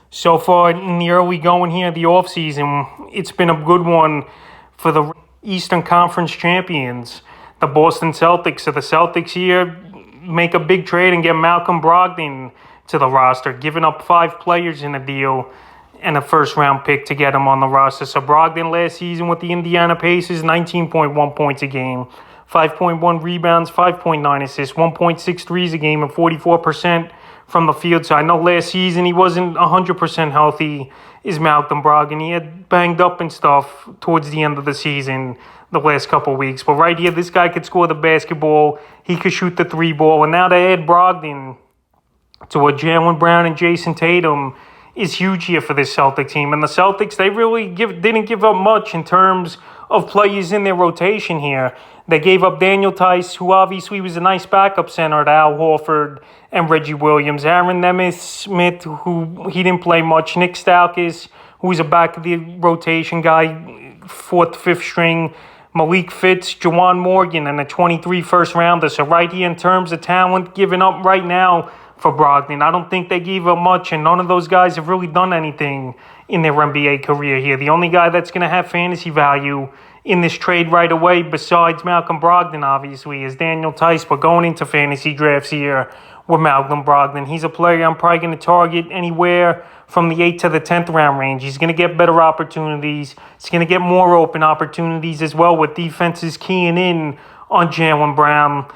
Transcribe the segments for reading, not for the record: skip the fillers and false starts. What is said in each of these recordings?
So far in the early going here, the offseason, it's been a good one for the Eastern Conference champions, the Boston Celtics. So the Celtics here make a big trade and get Malcolm Brogdon to the roster, giving up 5 players in a deal and a first-round pick to get him on the roster. So Brogdon last season with the Indiana Pacers, 19.1 points a game, 5.1 rebounds, 5.9 assists, 1.6 threes a game, and 44% from the field. So I know last season he wasn't 100% healthy, is Malcolm Brogdon. He had banged up and stuff towards the end of the season, the last couple of weeks. But right here, this guy could score the basketball. He could shoot the three ball. And now to add Brogdon to what Jaylen Brown and Jason Tatum is huge here for this Celtic team. And the Celtics, they really didn't give up much in terms of players in their rotation here. They gave up Daniel Tice, who obviously was a nice backup center to Al Horford and Reggie Williams. Aaron Nemeth, who he didn't play much. Nick Stauskas, who's a back of the rotation guy, fourth, fifth string. Malik Fitz, Juwan Morgan, and a 23 first rounder. So right here in terms of talent given up right now for Brogdon, I don't think they gave up much, and none of those guys have really done anything in their NBA career here. The only guy that's going to have fantasy value in this trade right away, besides Malcolm Brogdon, obviously, is Daniel Tice. But going into fantasy drafts here with Malcolm Brogdon, he's a player I'm probably going to target anywhere from the 8th to the 10th round range. He's going to get better opportunities. He's going to get more open opportunities as well, with defenses keying in on Jaylen Brown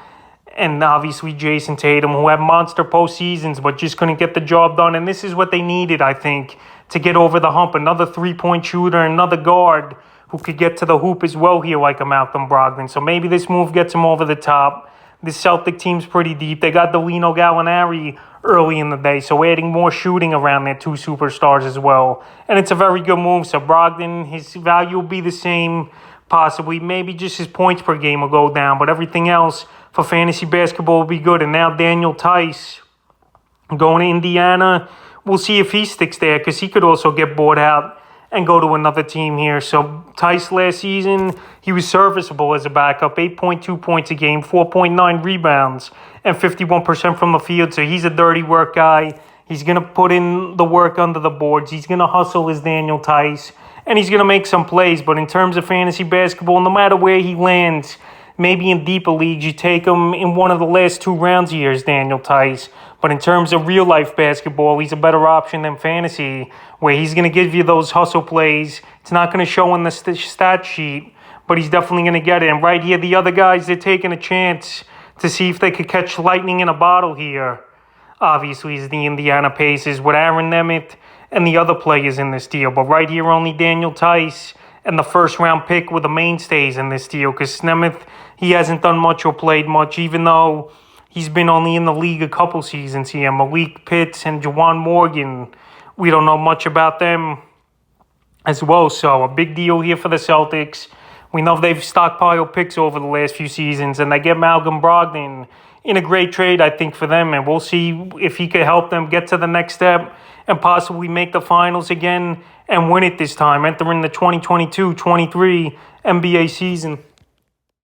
and obviously Jason Tatum, who had monster postseasons but just couldn't get the job done. And this is what they needed, I think, to get over the hump. Another three-point shooter, another guard who could get to the hoop as well here like a Malcolm Brogdon. So maybe this move gets him over the top. This Celtic team's pretty deep. They got Delino Gallinari early in the day, so adding more shooting around their two superstars as well. And it's a very good move. So Brogdon, his value will be the same, possibly. Maybe just his points per game will go down, but everything else for fantasy basketball will be good. And now Daniel Tice going to Indiana. We'll see if he sticks there, because he could also get bought out and go to another team here. So Tice last season, he was serviceable as a backup, 8.2 points a game, 4.9 rebounds, and 51% from the field. So he's a dirty work guy. He's going to put in the work under the boards. He's going to hustle as Daniel Tice, and he's going to make some plays. But in terms of fantasy basketball, no matter where he lands, maybe in deeper leagues, you take him in one of the last 2 rounds here as Daniel Tice. But in terms of real-life basketball, he's a better option than fantasy, where he's going to give you those hustle plays. It's not going to show in the stat sheet, but he's definitely going to get it. And right here, the other guys, they're taking a chance to see if they could catch lightning in a bottle here. Obviously, is the Indiana Pacers with Aaron Nemeth and the other players in this deal. But right here, only Daniel Tice and the first-round pick were the mainstays in this deal, because Nemeth, he hasn't done much or played much, even though he's been only in the league a couple seasons here. Malik Pitts and Juwan Morgan, we don't know much about them as well. So a big deal here for the Celtics. We know they've stockpiled picks over the last few seasons, and they get Malcolm Brogdon in a great trade, I think, for them. And we'll see if he could help them get to the next step and possibly make the finals again and win it this time, entering the 2022-23 NBA season.